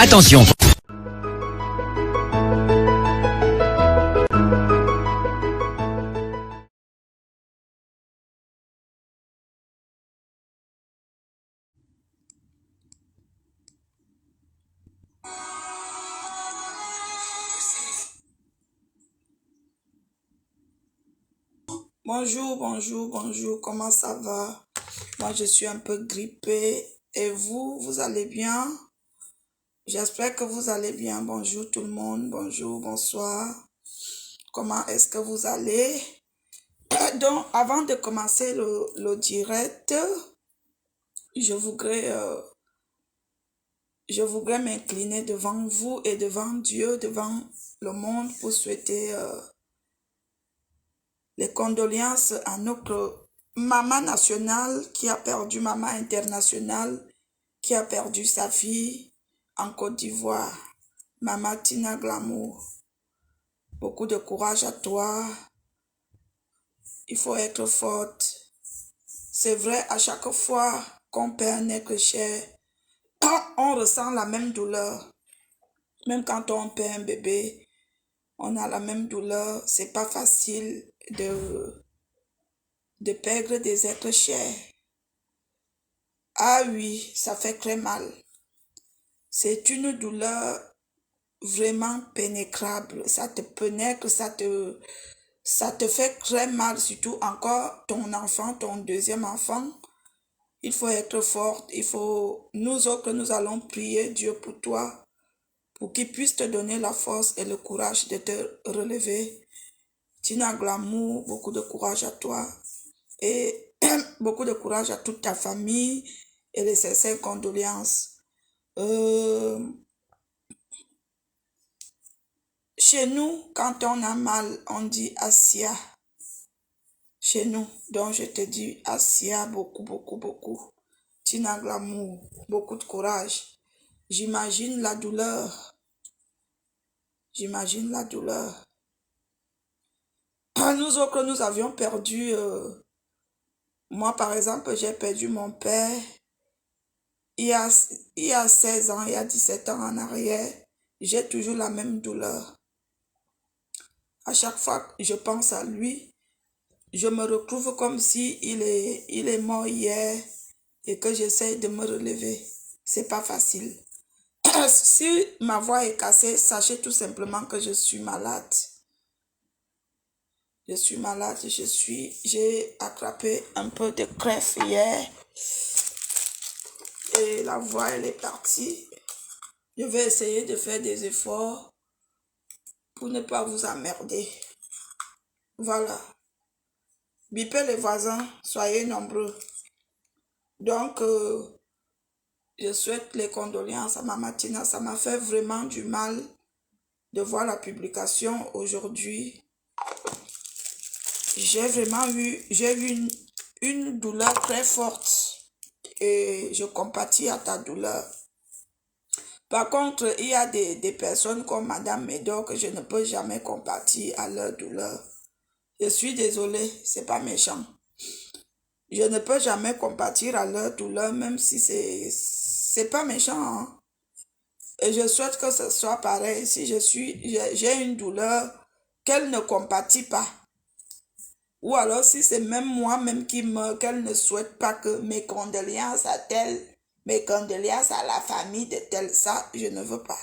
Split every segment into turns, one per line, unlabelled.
Attention.
Bonjour, bonjour, bonjour, comment ça va? Moi, je suis un peu grippée. Et vous, vous allez bien? J'espère que vous allez bien. Bonjour tout le monde, bonjour, bonsoir. Comment est-ce que vous allez? Donc, avant de commencer le direct, je voudrais m'incliner devant vous et devant Dieu, devant le monde pour souhaiter les condoléances à notre maman nationale qui a perdu, maman internationale qui a perdu sa fille en Côte d'Ivoire, maman Tina Glamour. Beaucoup de courage à toi. Il faut être forte. C'est vrai, à chaque fois qu'on perd un être cher, on ressent la même douleur. Même quand on perd un bébé, on a la même douleur. C'est pas facile de perdre des êtres chers. Ah oui, ça fait très mal. C'est une douleur vraiment pénétrable. Ça te pénètre, ça te fait très mal, surtout encore ton enfant, ton deuxième enfant. Il faut être forte. Nous autres, nous allons prier Dieu pour toi, pour qu'il puisse te donner la force et le courage de te relever. Tina Glamour, beaucoup de courage à toi. Et beaucoup de courage à toute ta famille et les sincères condoléances. Chez nous, quand on a mal, on dit Assia. Chez nous, donc je te dis Assia, beaucoup, beaucoup, beaucoup. Tina Glamour, beaucoup de courage. J'imagine la douleur. J'imagine la douleur. Nous autres, nous avions perdu... moi, par exemple, j'ai perdu mon père il y a 16 ans, il y a 17 ans en arrière. J'ai toujours la même douleur. À chaque fois que je pense à lui, je me retrouve comme si il est mort hier et que j'essaie de me relever. C'est pas facile. Si ma voix est cassée, sachez tout simplement que je suis malade. Je suis malade, j'ai attrapé un peu de crève hier et la voix elle est partie. Je vais essayer de faire des efforts pour ne pas vous emmerder. Voilà. Bipez les voisins, soyez nombreux. Donc, je souhaite les condoléances à Maman Tina. Ça m'a fait vraiment du mal de voir la publication aujourd'hui. J'ai eu une douleur très forte et je compatis à ta douleur. Par contre, il y a des personnes comme Madame Médor que je ne peux jamais compatir à leur douleur. Je suis désolée, c'est pas méchant. Je ne peux jamais compatir à leur douleur, même si c'est pas méchant. Hein? Et je souhaite que ce soit pareil. Si j'ai une douleur, qu'elle ne compatit pas. Ou alors si c'est même moi-même qui meurs, qu'elle ne souhaite pas que mes condoléances à tel, mes condoléances à la famille de tel, ça, je ne veux pas.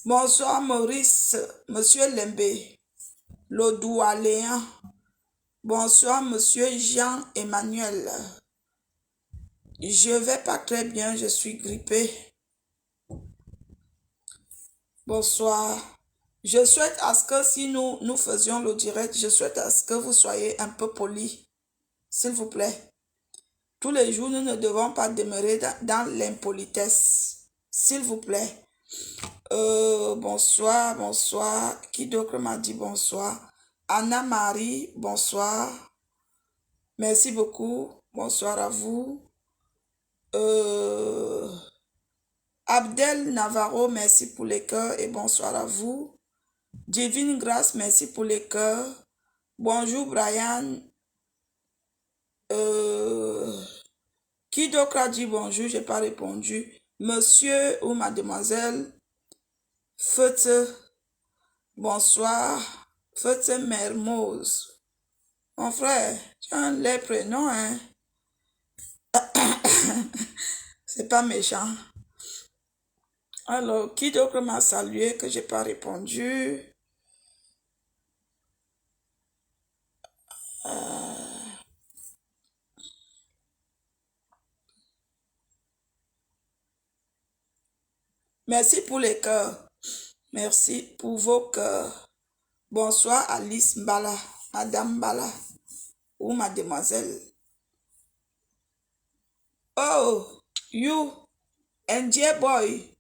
Bonsoir Maurice, Monsieur Lembe, le Doualéen. Bonsoir Monsieur Jean-Emmanuel. Je vais pas très bien, je suis grippée. Bonsoir. Je souhaite à ce que si nous faisions le direct, je souhaite à ce que vous soyez un peu polis, s'il vous plaît. Tous les jours, nous ne devons pas demeurer dans l'impolitesse, s'il vous plaît. Bonsoir, bonsoir. Qui d'autre m'a dit bonsoir? Anna-Marie, bonsoir. Merci beaucoup. Bonsoir à vous. Abdel Navarro, merci pour les cœurs et bonsoir à vous. Divine Grâce, merci pour les cœurs. Bonjour Brian. Qui d'autre a dit bonjour? Je n'ai pas répondu. Monsieur ou mademoiselle, faites bonsoir, faites Mermoz. Mon frère, tu as un laid prénom, hein? C'est pas méchant. Alors, qui d'autre m'a salué que j'ai pas répondu? Merci pour les cœurs. Merci pour vos cœurs. Bonsoir Alice Mbala, Madame Mbala ou Mademoiselle. Oh, you, NJ boy.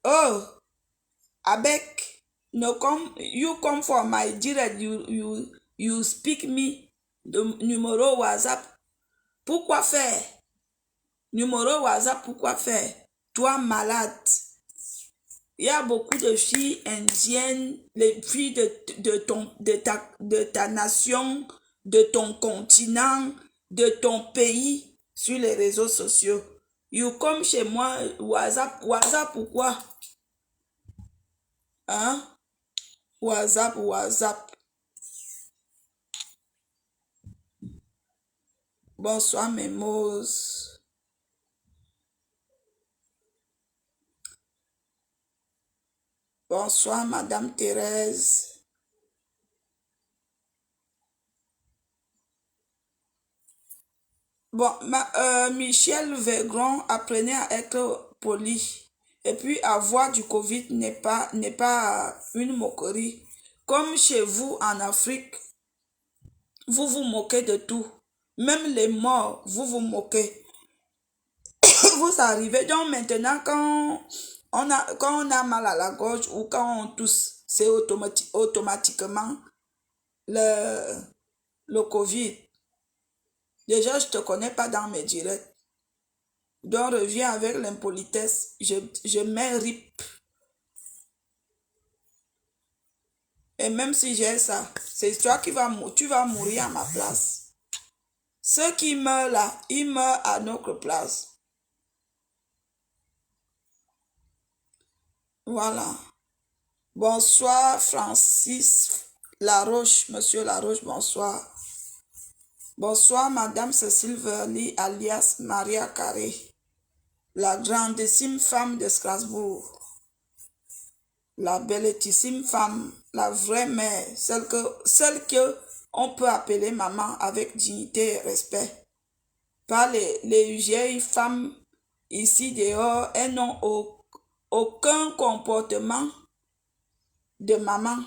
Oh, Abek, no come, you come for my direct, you speak me de numéro WhatsApp. Pourquoi faire? Numéro WhatsApp, pourquoi faire? Toi malade. Il y a beaucoup de filles indiennes, les filles de ta nation, de ton continent, de ton pays sur les réseaux sociaux. You come chez moi, WhatsApp, WhatsApp pourquoi? Hein? WhatsApp, WhatsApp. Bonsoir, Memos. Bonsoir, Madame Thérèse. Bon, Michel Vegron, apprenez à être poli. Et puis, avoir du Covid n'est pas une moquerie. Comme chez vous en Afrique, vous vous moquez de tout. Même les morts, vous vous moquez. Vous arrivez. Donc maintenant, quand on a mal à la gorge ou quand on tousse, c'est automatiquement le Covid. Déjà, je ne te connais pas dans mes directs. Donc, reviens avec l'impolitesse. Je mets RIP. Et même si j'ai ça, c'est toi tu vas mourir à ma place. Ceux qui meurent là, ils meurent à notre place. Voilà. Bonsoir, Francis Laroche. Monsieur Laroche, bonsoir. Bonsoir, Madame Cécile Verly, alias Maria Carré. La grandissime femme de Strasbourg. La bellissime femme, la vraie mère, celle que on peut appeler maman avec dignité et respect. Pas les vieilles femmes ici dehors, elles n'ont aucun comportement de maman.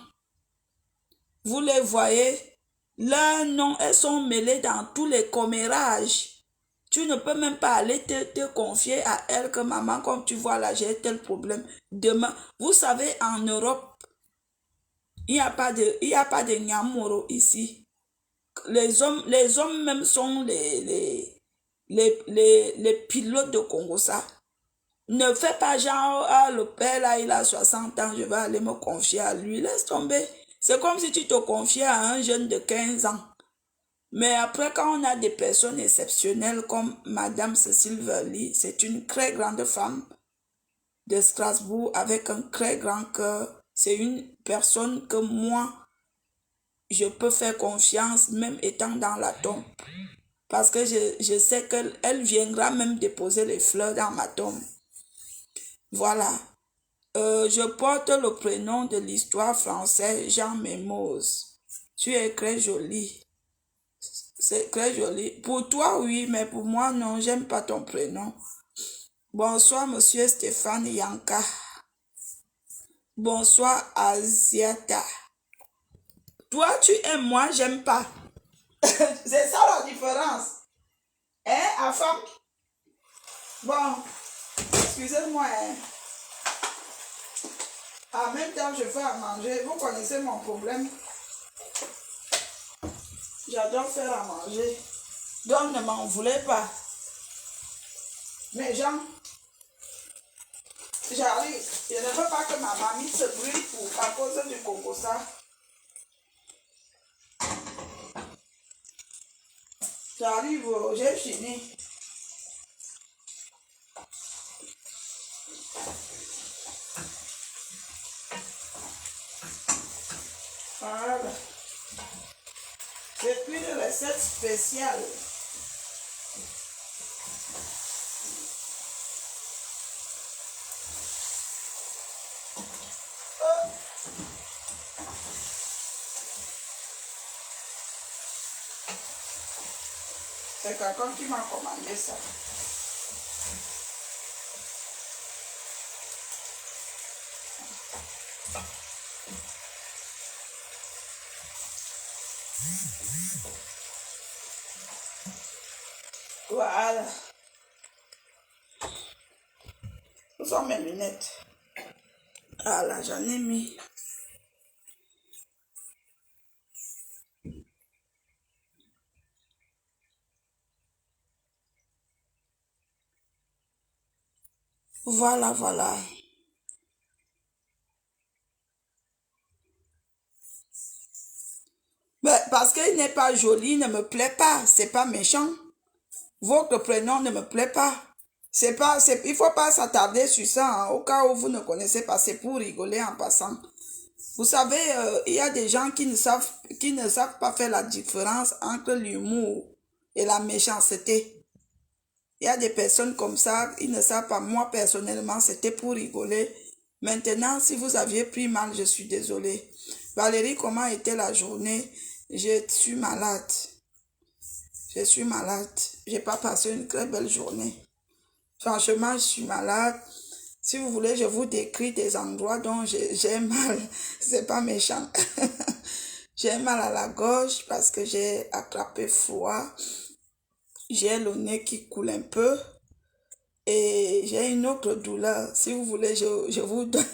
Vous les voyez, leurs noms, elles sont mêlées dans tous les commérages. Tu ne peux même pas aller te confier à elle que maman, comme tu vois là, j'ai tel problème. Demain, vous savez, en Europe, il n'y a pas de Nyamoro ici. Les hommes même sont les pilotes de Congo, ça. Ne fais pas genre, ah, le père là, il a 60 ans, je vais aller me confier à lui. Laisse tomber. C'est comme si tu te confiais à un jeune de 15 ans. Mais après, quand on a des personnes exceptionnelles comme Madame Cécile Verly, c'est une très grande femme de Strasbourg avec un très grand cœur. C'est une personne que moi, je peux faire confiance même étant dans la tombe. Parce que je sais qu'elle viendra même déposer les fleurs dans ma tombe. Voilà. Je porte le prénom de l'histoire française, Jean Mermoz. Tu es très jolie. C'est très joli. Pour toi, oui, mais pour moi, non, j'aime pas ton prénom. Bonsoir, monsieur Stéphane Yanka. Bonsoir, Asiata. Toi, tu aimes, moi, j'aime pas. C'est ça la différence. Hein, à femme? Bon, excusez-moi, hein. En même temps, je fais à manger. Vous connaissez mon problème. J'adore faire à manger. Donc, ne m'en voulez pas. Mais Jean, j'arrive. Je ne veux pas que ma mamie se brûle à cause du Congo, ça. J'arrive, j'ai fini. Voilà. C'est une recette spéciale. C'est quelqu'un qui m'a commandé ça. Voilà. Où sont mes lunettes? Voilà, j'en ai mis. Voilà, voilà. Mais parce qu'il n'est pas joli, il ne me plaît pas. C'est pas méchant. Votre prénom ne me plaît pas. C'est pas, il faut pas s'attarder sur ça, hein. Au cas où vous ne connaissez pas, c'est pour rigoler en passant. Vous savez, il y a des gens qui ne savent pas faire la différence entre l'humour et la méchanceté. Il y a des personnes comme ça, ils ne savent pas. Moi, personnellement, c'était pour rigoler. Maintenant, si vous aviez pris mal, je suis désolée. Valérie, comment était la journée? Je suis malade. Je suis malade. J'ai pas passé une très belle journée. Franchement, je suis malade. Si vous voulez, je vous décris des endroits dont j'ai mal. C'est pas méchant. J'ai mal à la gorge parce que j'ai attrapé froid. J'ai le nez qui coule un peu. Et j'ai une autre douleur. Si vous voulez, je vous donne.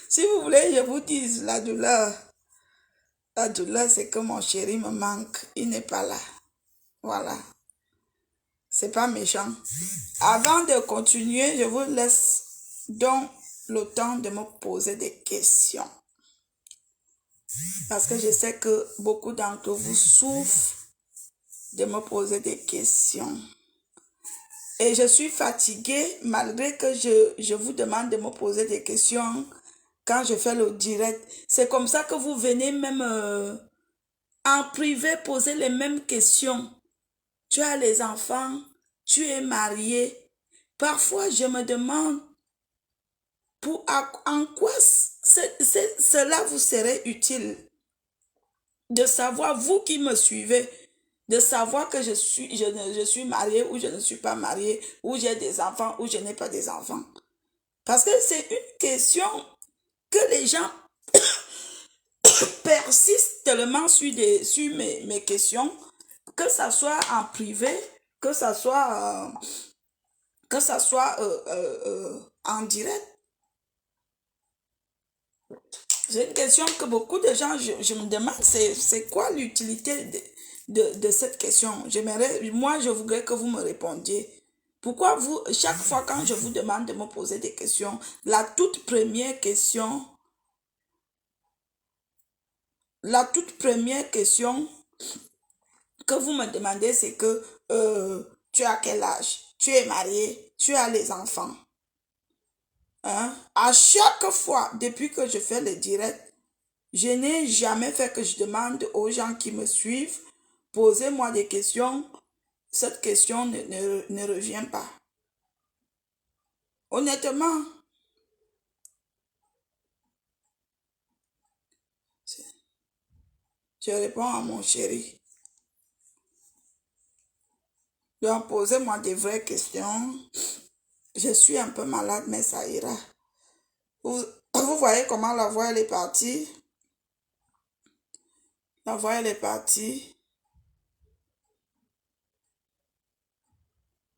Si vous voulez, je vous dise la douleur. La douleur, c'est que mon chéri me manque. Il n'est pas là. Voilà. C'est pas méchant. Avant de continuer, je vous laisse donc le temps de me poser des questions. Parce que je sais que beaucoup d'entre vous souffrent de me poser des questions. Et je suis fatiguée malgré que je vous demande de me poser des questions quand je fais le direct. C'est comme ça que vous venez même en privé poser les mêmes questions. Tu as les enfants, tu es marié. Parfois, je me demande en quoi cela vous serait utile de savoir, vous qui me suivez, de savoir que je suis mariée ou je ne suis pas mariée, ou j'ai des enfants ou je n'ai pas des enfants. Parce que c'est une question que les gens persistent tellement sur mes questions, que ça soit en privé, que ça soit en direct. C'est une question que beaucoup de gens, je me demande, c'est quoi l'utilité de cette question? Moi, je voudrais que vous me répondiez. Pourquoi vous, chaque fois quand je vous demande de me poser des questions, la toute première question que vous me demandez, c'est que tu as quel âge? Tu es marié? Tu as les enfants? Hein? À chaque fois, depuis que je fais le direct, je n'ai jamais fait que je demande aux gens qui me suivent, posez-moi des questions. Cette question ne revient pas. Honnêtement, je réponds à mon chéri. Donc, posez-moi des vraies questions. Je suis un peu malade, mais ça ira. Vous voyez comment la voix elle est partie? La voix elle est partie.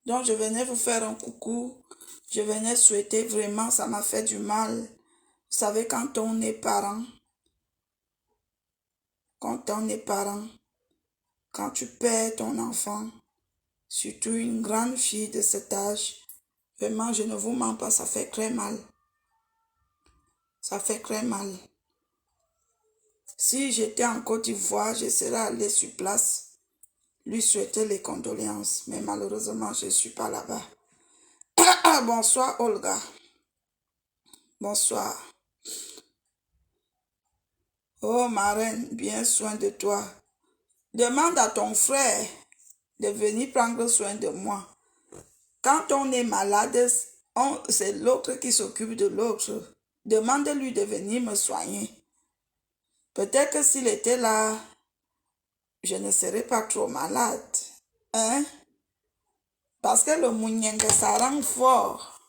Donc, je venais vous faire un coucou. Je venais souhaiter vraiment, ça m'a fait du mal. Vous savez, quand on est parent, quand tu perds ton enfant, surtout une grande fille de cet âge, vraiment, je ne vous mens pas, ça fait très mal. Ça fait très mal. Si j'étais en Côte d'Ivoire, je serais allée sur place lui souhaiter les condoléances. Mais malheureusement, je ne suis pas là-bas. Bonsoir Olga. Bonsoir. Oh ma reine, bien soin de toi. Demande à ton frère de venir prendre soin de moi. Quand on est malade, c'est l'autre qui s'occupe de l'autre. Demande-lui de venir me soigner. Peut-être que s'il était là, je ne serais pas trop malade. Hein? Parce que le mounyengue, ça rend fort.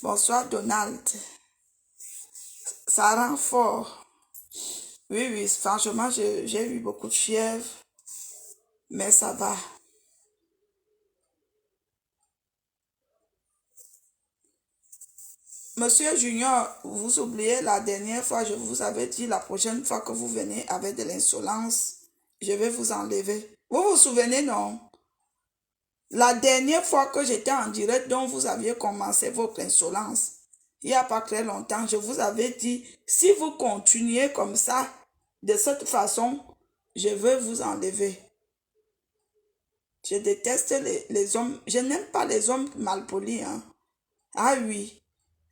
Bonsoir Donald. Ça rend fort. Oui, oui, franchement, j'ai eu beaucoup de fièvre, mais ça va. Monsieur Junior, vous oubliez la dernière fois, je vous avais dit la prochaine fois que vous venez avec de l'insolence, je vais vous enlever. Vous vous souvenez, non? La dernière fois que j'étais en direct, dont vous aviez commencé votre insolence, il n'y a pas très longtemps, je vous avais dit, si vous continuez comme ça, de cette façon, je vais vous enlever. Je déteste les hommes, je n'aime pas les hommes malpolis. Hein. Ah oui.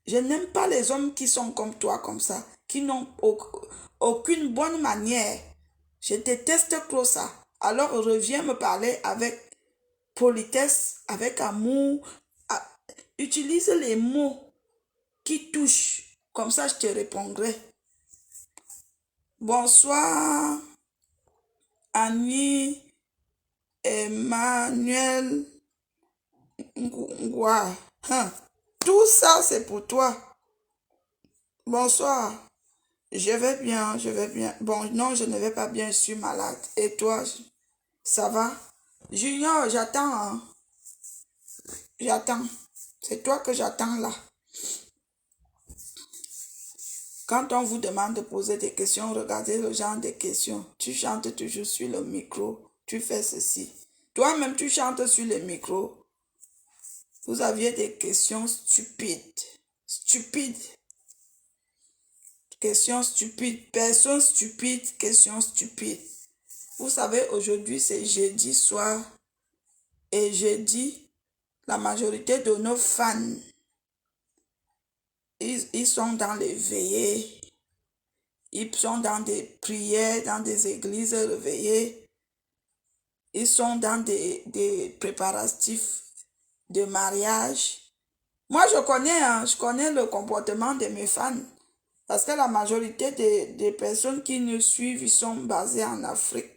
Je n'aime pas les hommes qui sont comme toi, comme ça, qui n'ont aucune bonne manière. Je déteste trop ça. Alors reviens me parler avec politesse, avec amour. Utilise les mots qui touchent. Comme ça, je te répondrai. Bonsoir, Annie, Emmanuel, Ngwa. Hein. Tout ça, c'est pour toi. Bonsoir. Je vais bien, je vais bien. Bon, non, je ne vais pas bien, je suis malade. Et toi, ça va? Junior, j'attends, hein. J'attends. C'est toi que j'attends là. Quand on vous demande de poser des questions, regardez le genre de questions. Tu chantes toujours sur le micro. Tu fais ceci. Toi-même, tu chantes sur le micro. Vous aviez des questions stupides. Stupides. Questions stupides. Personnes stupides. Questions stupides. Vous savez, aujourd'hui, c'est jeudi soir. Et jeudi, la majorité de nos fans, ils sont dans les veillées. Ils sont dans des prières, dans des églises réveillées. Ils sont dans des préparatifs de mariage. Moi, je connais le comportement de mes fans. Parce que la majorité des personnes qui nous suivent, ils sont basées en Afrique.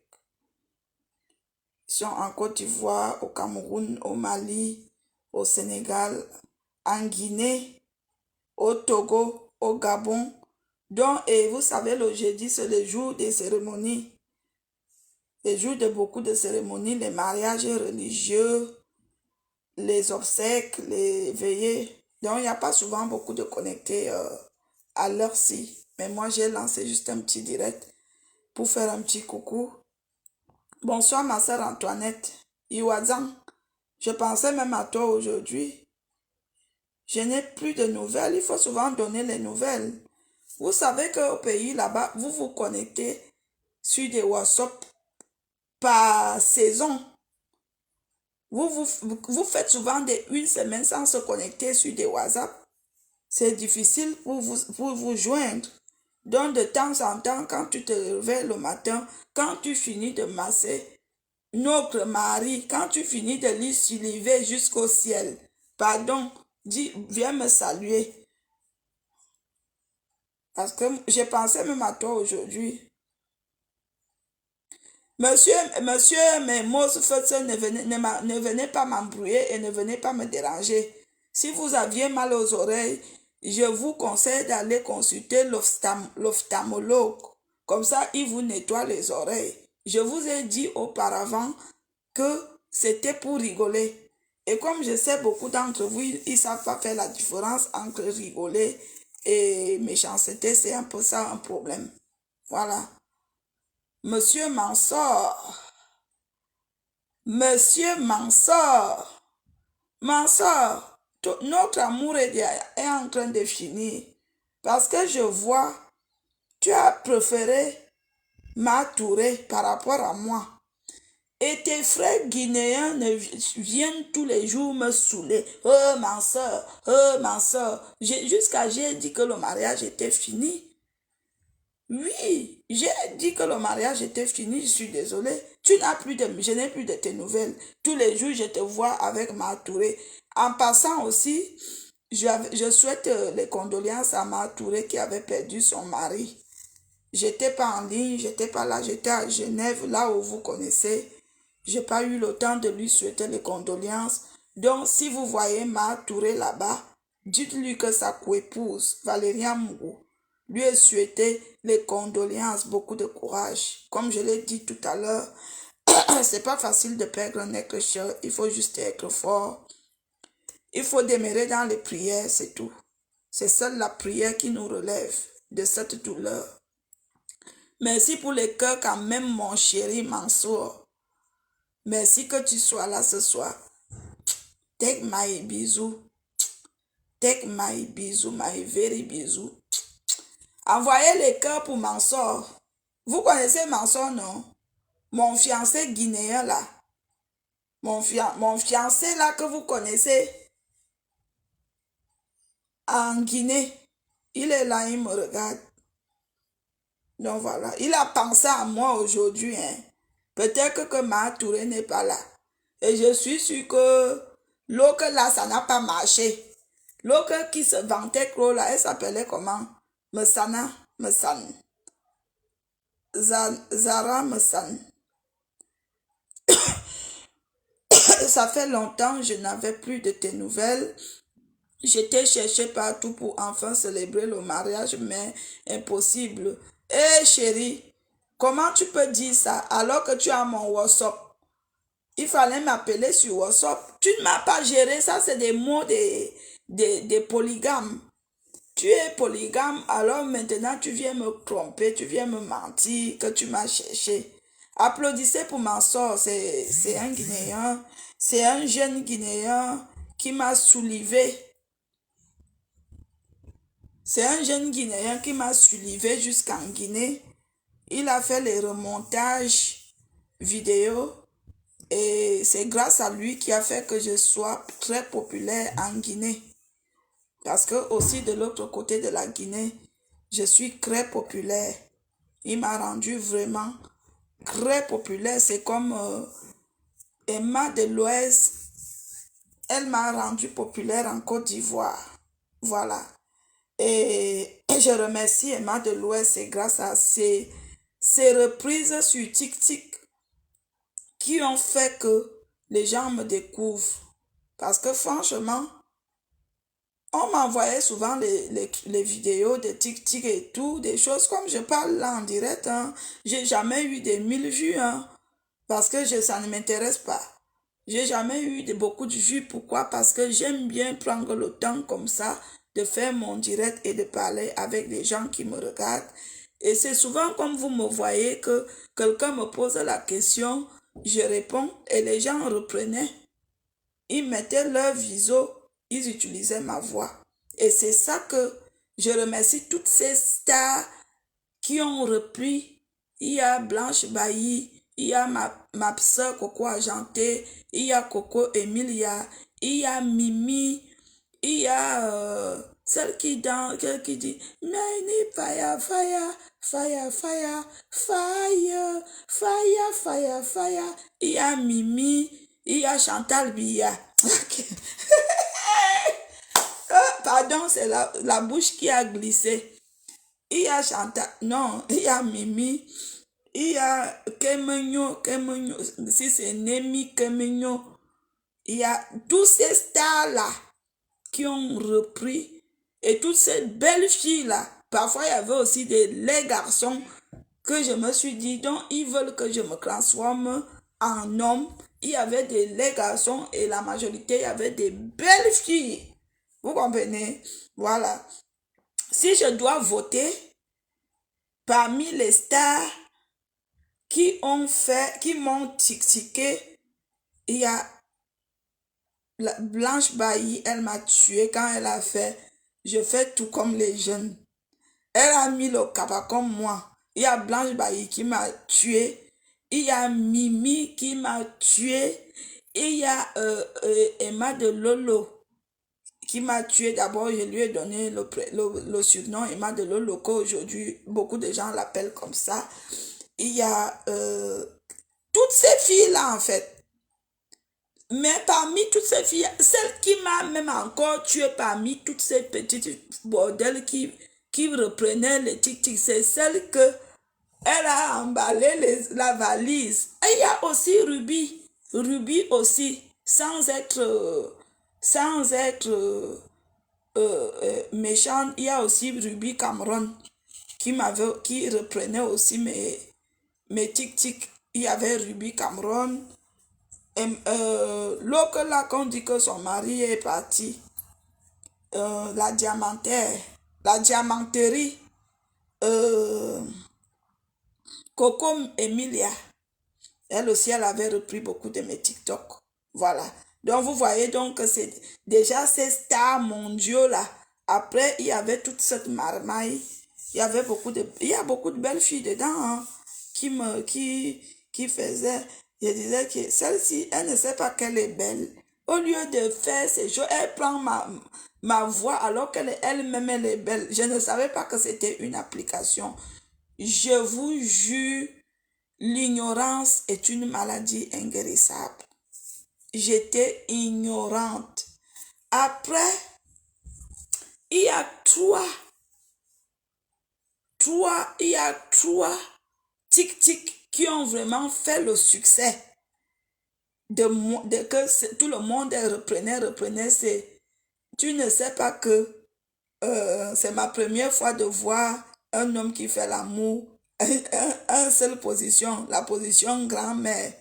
Ils sont en Côte d'Ivoire, au Cameroun, au Mali, au Sénégal, en Guinée, au Togo, au Gabon. Donc, et vous savez, le jeudi, c'est le jour des cérémonies. Le jour de beaucoup de cérémonies, les mariages religieux, les obsèques, les veillées. Donc, il n'y a pas souvent beaucoup de connectés à l'heure-ci. Mais moi, j'ai lancé juste un petit direct pour faire un petit coucou. Bonsoir, ma sœur Antoinette. Iwazan, je pensais même à toi aujourd'hui. Je n'ai plus de nouvelles. Il faut souvent donner les nouvelles. Vous savez qu'au pays là-bas, vous vous connectez sur des WhatsApp par saison. Vous faites souvent une semaine sans se connecter sur des WhatsApp. C'est difficile pour vous joindre. Donc de temps en temps, quand tu te réveilles le matin, quand tu finis de masser notre mari, quand tu finis de lui soulever jusqu'au ciel, pardon, dis, viens me saluer. Parce que j'ai pensé même à toi aujourd'hui. Monsieur, mes mots ne venez pas m'embrouiller et ne venez pas me déranger. Si vous aviez mal aux oreilles, je vous conseille d'aller consulter l'ophtalmologue. Comme ça, il vous nettoie les oreilles. Je vous ai dit auparavant que c'était pour rigoler. Et comme je sais beaucoup d'entre vous, ils ne savent pas faire la différence entre rigoler et méchanceté, c'est un peu ça un problème. Voilà. Monsieur Mansour. Monsieur Mansour. Mansour, notre amour est en train de finir. Parce que je vois, tu as préféré m'atourer par rapport à moi. Et tes frères guinéens viennent tous les jours me saouler. Oh ma soeur. Jusqu'à j'ai dit que le mariage était fini. Oui, j'ai dit que le mariage était fini, je suis désolée. Je n'ai plus de tes nouvelles. Tous les jours, je te vois avec ma Touré. En passant aussi, je souhaite les condoléances à ma Touré qui avait perdu son mari. J'étais pas en ligne, j'étais pas là, j'étais à Genève, là où vous connaissez. J'ai pas eu le temps de lui souhaiter les condoléances. Donc, si vous voyez ma Touré là-bas, dites-lui que sa coépouse, Valériane Mougou, lui a souhaité les condoléances, beaucoup de courage. Comme je l'ai dit tout à l'heure, c'est pas facile de perdre un être cher, il faut juste être fort. Il faut demeurer dans les prières, c'est tout. C'est seule la prière qui nous relève de cette douleur. Merci pour les cœurs quand même, mon chéri Mansour. Merci que tu sois là ce soir. Take my bisou. Take my bisou, my very bisou. Envoyez les cœurs pour Mansour. Vous connaissez Mansour, non? Mon fiancé guinéen là. Mon fiancé là que vous connaissez en Guinée. Il est là, il me regarde. Donc voilà. Il a pensé à moi aujourd'hui. Hein. Peut-être que ma Touré n'est pas là. Et je suis sûre que l'autre là, ça n'a pas marché. L'autre qui se vantait gros là, elle s'appelait comment? Mesana. Zara Messan. Ça fait longtemps, je n'avais plus de tes nouvelles. J'étais cherché partout pour enfin célébrer le mariage, mais impossible. Hé chérie, comment tu peux dire ça alors que tu as mon WhatsApp? Il fallait m'appeler sur WhatsApp. Tu ne m'as pas géré, ça c'est des mots des polygames. Tu es polygame, alors maintenant tu viens me tromper, tu viens me mentir que tu m'as cherché. Applaudissez pour ma soeur, c'est un Guinéen, c'est un jeune Guinéen qui m'a soulevé. C'est un jeune Guinéen qui m'a soulevé jusqu'en Guinée. Il a fait les remontages vidéo et c'est grâce à lui qui a fait que je sois très populaire en Guinée. Parce que aussi de l'autre côté de la Guinée, je suis très populaire. Il m'a rendu vraiment très populaire. C'est comme Emma de l'Ouest. Elle m'a rendu populaire en Côte d'Ivoire. Voilà. Et je remercie Emma de l'Ouest. C'est grâce à ces reprises sur TikTok qui ont fait que les gens me découvrent. Parce que franchement, on m'envoyait souvent les vidéos de TikTok et tout, des choses comme je parle là en direct. Hein. J'ai jamais eu des 1000 vues, hein, parce que ça ne m'intéresse pas. J'ai jamais eu beaucoup de vues. Pourquoi? Parce que j'aime bien prendre le temps comme ça de faire mon direct et de parler avec les gens qui me regardent. Et c'est souvent comme vous me voyez que quelqu'un me pose la question, je réponds et les gens reprenaient. Ils mettaient leur viso, ils utilisaient ma voix. Et c'est ça que je remercie toutes ces stars qui ont repris. Il y a Blanche Bailly, il y a ma soeur Coco Argenté, il y a Coco Emilia, il y a Mimi, il y a celle qui dit Many fire, fire, fire, fire, fire, fire, fire, fire. Il y a Mimi, il y a Chantal Biya. Pardon, c'est la bouche qui a glissé. Il y a Chantal, non, il y a Mimi, il y a Kemenyo, si c'est Nemi Kemenyo. Il y a tous ces stars-là qui ont repris et toutes ces belles filles-là. Parfois, il y avait aussi les garçons que je me suis dit, donc ils veulent que je me transforme en homme. Il y avait les garçons et la majorité, il y avait des belles filles. Vous comprenez? Voilà. Si je dois voter parmi les stars qui m'ont tiqué, il y a Blanche Bailly, elle m'a tué quand elle a fait je fais tout comme les jeunes. Elle a mis le capa comme moi. Il y a Blanche Bailly qui m'a tué Il y a Mimi qui m'a tué. Il y a Emma de Lolo qui m'a tué. D'abord, je lui ai donné le surnom Emma de Lolo, qu'aujourd'hui, beaucoup de gens l'appellent comme ça. Il y a toutes ces filles-là, en fait. Mais parmi toutes ces filles, celle qui m'a même encore tué parmi toutes ces petites bordels qui reprenaient les tic-tic, c'est celle que elle a emballé la valise. Et il y a aussi Ruby. Ruby aussi, sans être méchante, il y a aussi Ruby Cameron qui reprenait aussi mes tic-tic. Il y avait Ruby Cameron. L'autre là, qu'on dit que son mari est parti, la diamantaire, la diamanterie, euh, Coco Emilia, elle aussi, elle avait repris beaucoup de mes TikTok. Voilà. Donc, vous voyez donc que c'est déjà ces stars mondiaux là. Après, il y avait toute cette marmaille. Il y avait il y a beaucoup de belles filles dedans hein, qui faisaient. Je disais que celle-ci, elle ne sait pas qu'elle est belle. Au lieu de faire ces choses, elle prend ma voix alors qu'elle elle-même elle est belle. Je ne savais pas que c'était une application. Je vous jure, l'ignorance est une maladie inguérissable. J'étais ignorante. Après, il y a trois tic-tic qui ont vraiment fait le succès que tout le monde reprenait. Tu ne sais pas que c'est ma première fois de voir un homme qui fait l'amour, un seule position, la position grand-mère.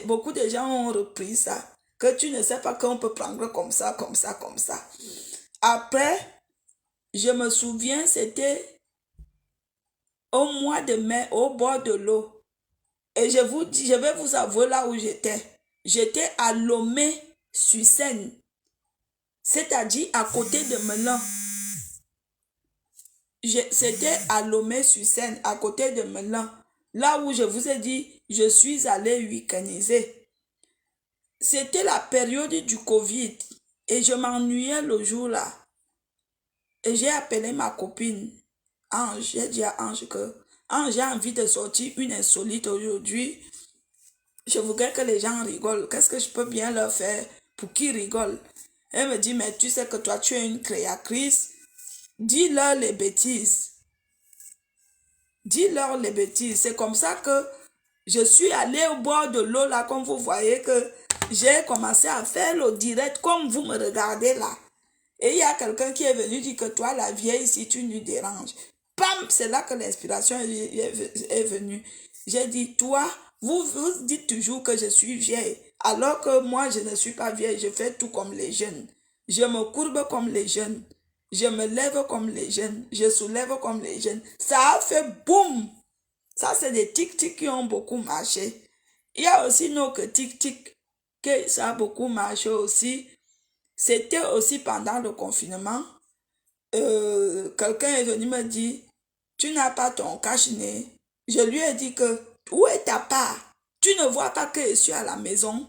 Beaucoup de gens ont repris ça, que tu ne sais pas qu'on peut prendre comme ça, comme ça, comme ça. Après, je me souviens, c'était au mois de mai, au bord de l'eau. Et je vous dis, je vais vous avouer là où j'étais. J'étais à Lomé-sur-Seine, c'est-à-dire à côté de Melun. C'était à Lomé-sur-Seine, à côté de Melun. Là où je vous ai dit, je suis allée week-endiser. C'était la période du Covid. Et je m'ennuyais le jour-là. Et j'ai appelé ma copine, Ange. J'ai dit à Ange que, Ange, j'ai envie de sortir une insolite aujourd'hui. Je voudrais que les gens rigolent. Qu'est-ce que je peux bien leur faire pour qu'ils rigolent? Elle me dit, mais tu sais que toi, tu es une créatrice. Dis-leur les bêtises. Dis-leur les bêtises. C'est comme ça que je suis allée au bord de l'eau là, comme vous voyez que j'ai commencé à faire le direct comme vous me regardez là. Et il y a quelqu'un qui est venu dire que toi, la vieille, si tu nous déranges. Pam, c'est là que l'inspiration est venue. J'ai dit, toi, vous dites toujours que je suis vieille. Alors que moi, je ne suis pas vieille. Je fais tout comme les jeunes. Je me courbe comme les jeunes. Je me lève comme les jeunes. Je soulève comme les jeunes. Ça a fait boum. Ça, c'est des tic-tic qui ont beaucoup marché. Il y a aussi nos tic-tic que ça a beaucoup marché aussi. C'était aussi pendant le confinement. Quelqu'un est venu me dire, tu n'as pas ton cache-nez. Je lui ai dit que, où est ta part? Tu ne vois pas que je suis à la maison?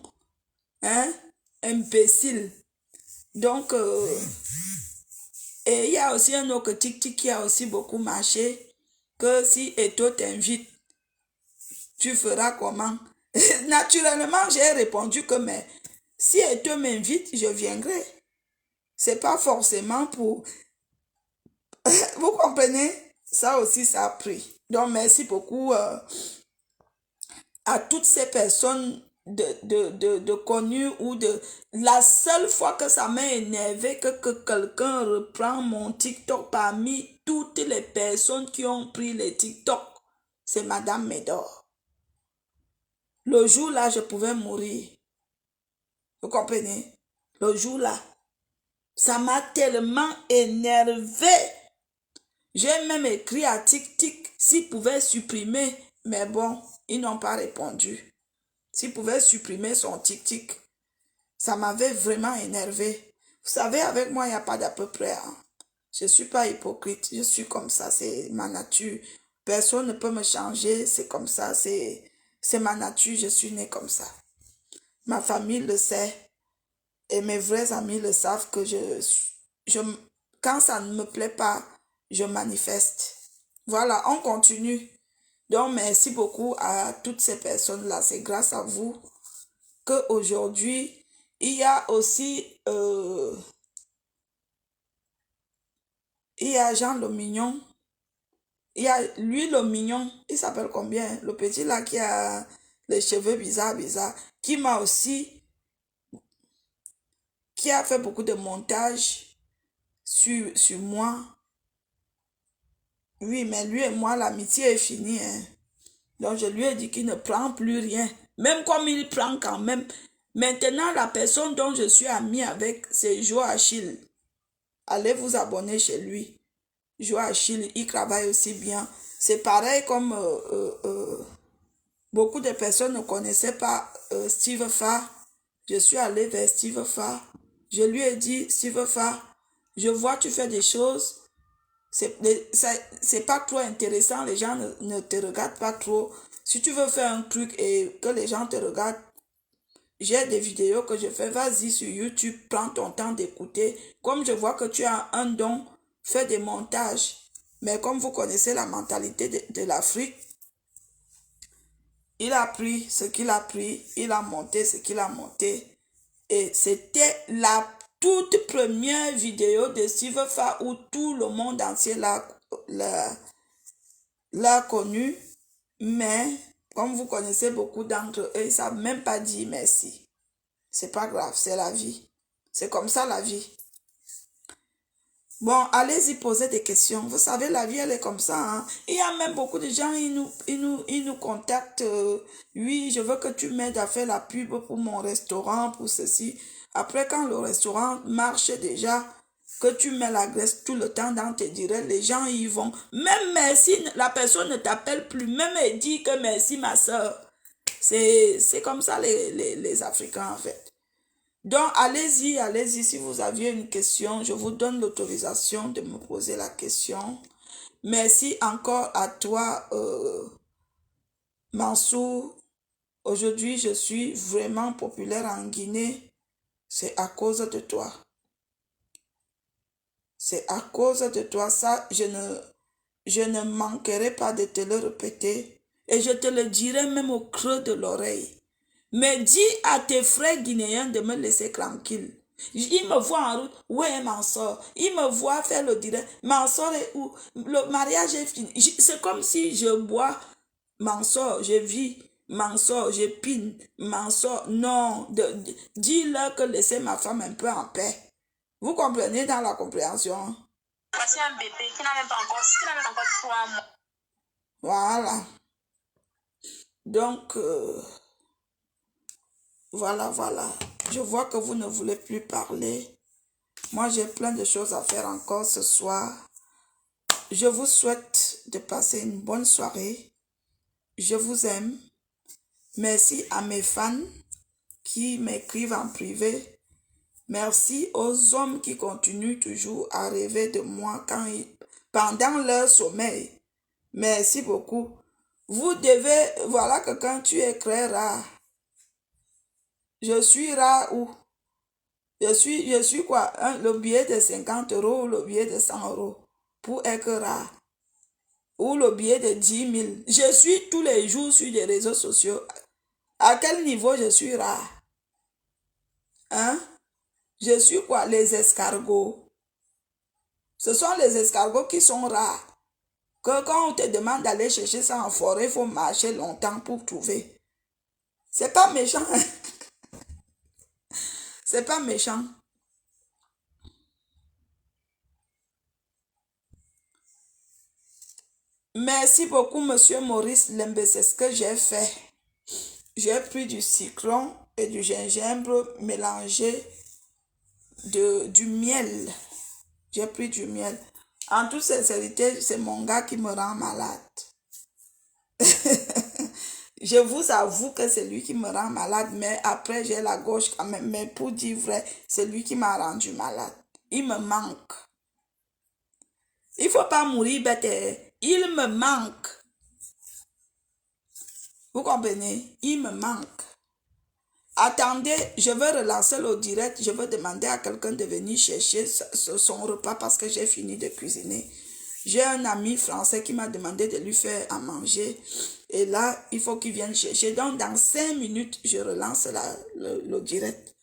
Hein? Imbécile. Donc, et il y a aussi un autre tic-tic qui a aussi beaucoup marché, que si Eto t'invite, tu feras comment? Naturellement, j'ai répondu que, mais si Eto m'invite, je viendrai. C'est pas forcément pour... Vous comprenez? Ça aussi, ça a pris. Donc, merci beaucoup à toutes ces personnes de connues ou de... La seule fois que ça m'a énervé que quelqu'un reprend mon TikTok parmi toutes les personnes qui ont pris les TikTok, c'est Madame Médor. Le jour-là, je pouvais mourir. Vous comprenez? Le jour-là, ça m'a tellement énervé. J'ai même écrit à TikTok s'ils pouvaient supprimer, mais bon, ils n'ont pas répondu. S'ils pouvaient supprimer son TikTok, ça m'avait vraiment énervé. Vous savez, avec moi, il n'y a pas d'à peu près. Hein. Je ne suis pas hypocrite, je suis comme ça, c'est ma nature. Personne ne peut me changer, c'est comme ça, c'est C'est ma nature, je suis née comme ça. Ma famille le sait et mes vrais amis le savent que je, quand ça ne me plaît pas, je manifeste. Voilà, on continue. Donc, merci beaucoup à toutes ces personnes-là. C'est grâce à vous qu'aujourd'hui, il y a aussi, il y a Jean le Mignon. Il y a lui le Mignon. Il s'appelle combien? Le petit là qui a les cheveux bizarres, qui m'a aussi, qui a fait beaucoup de montage sur moi. Oui, mais lui et moi, l'amitié est finie, hein. Donc, je lui ai dit qu'il ne prend plus rien. Même comme il prend quand même. Maintenant, la personne dont je suis amie avec, c'est Joachim. Allez vous abonner chez lui. Joachim, il travaille aussi bien. C'est pareil comme beaucoup de personnes ne connaissaient pas Steve Farr. Je suis allée vers Steve Farr. Je lui ai dit, Steve Farr, je vois tu fais des choses. C'est pas trop intéressant, les gens ne te regardent pas trop. Si tu veux faire un truc et que les gens te regardent, j'ai des vidéos que je fais, vas-y sur YouTube, prends ton temps d'écouter. Comme je vois que tu as un don, fais des montages. Mais comme vous connaissez la mentalité de l'Afrique, il a pris ce qu'il a pris, il a monté ce qu'il a monté. Et c'était la toute première vidéo de Steve Farr où tout le monde entier l'a connu. Mais comme vous connaissez beaucoup d'entre eux, ils ne savent même pas dire merci. C'est pas grave, c'est la vie. C'est comme ça la vie. Bon, allez-y poser des questions. Vous savez, la vie, elle est comme ça, hein. Il y a même beaucoup de gens, ils nous contactent. Oui, je veux que tu m'aides à faire la pub pour mon restaurant, pour ceci. Après, quand le restaurant marche déjà, que tu mets la graisse tout le temps dans tes directs, les gens y vont. Même merci, la personne ne t'appelle plus. Même elle dit que merci, ma soeur. C'est comme ça les Africains, en fait. Donc, allez-y, allez-y. Si vous aviez une question, je vous donne l'autorisation de me poser la question. Merci encore à toi, Mansour. Aujourd'hui, je suis vraiment populaire en Guinée. C'est à cause de toi. C'est à cause de toi. Ça, je ne manquerai pas de te le répéter. Et je te le dirai même au creux de l'oreille. Mais dis à tes frères guinéens de me laisser tranquille. Ils me voient en route. Où est ma soeur? Ils me voient faire le direct. Ma soeur est où? Le mariage est fini. C'est comme si je bois. Ma soeur, je vis. Ma soeur, je pine. Ma soeur, non. Dis-leur que laissez ma femme un peu en paix. Vous comprenez dans la compréhension?
Voici un bébé qui n'a même pas encore 3 mois.
Voilà. Donc, voilà. Je vois que vous ne voulez plus parler. Moi, j'ai plein de choses à faire encore ce soir. Je vous souhaite de passer une bonne soirée. Je vous aime. Merci à mes fans qui m'écrivent en privé. Merci aux hommes qui continuent toujours à rêver de moi pendant leur sommeil. Merci beaucoup. Vous devez, voilà que quand tu es très rare, je suis rare où? Je suis quoi? Le billet de 50 euros ou le billet de 100 euros pour être rare. Ou le billet de 10 000. Je suis tous les jours sur les réseaux sociaux. À quel niveau je suis rare? Hein? Je suis quoi? Les escargots. Ce sont les escargots qui sont rares. Que quand on te demande d'aller chercher ça en forêt, il faut marcher longtemps pour trouver. C'est pas méchant. C'est pas méchant. Merci beaucoup, monsieur Maurice Lembe. C'est ce que j'ai fait. J'ai pris du citron et du gingembre mélangé du miel. J'ai pris du miel. En toute sincérité, c'est mon gars qui me rend malade. Je vous avoue que c'est lui qui me rend malade, mais après j'ai la gauche quand même. Mais pour dire vrai, c'est lui qui m'a rendu malade. Il me manque. Il ne faut pas mourir bête. Il me manque. Vous comprenez? Il me manque. Attendez, je veux relancer le direct. Je veux demander à quelqu'un de venir chercher son repas parce que j'ai fini de cuisiner. J'ai un ami français qui m'a demandé de lui faire à manger. Et là, il faut qu'il vienne chercher. Donc, dans 5 minutes, je relance le direct.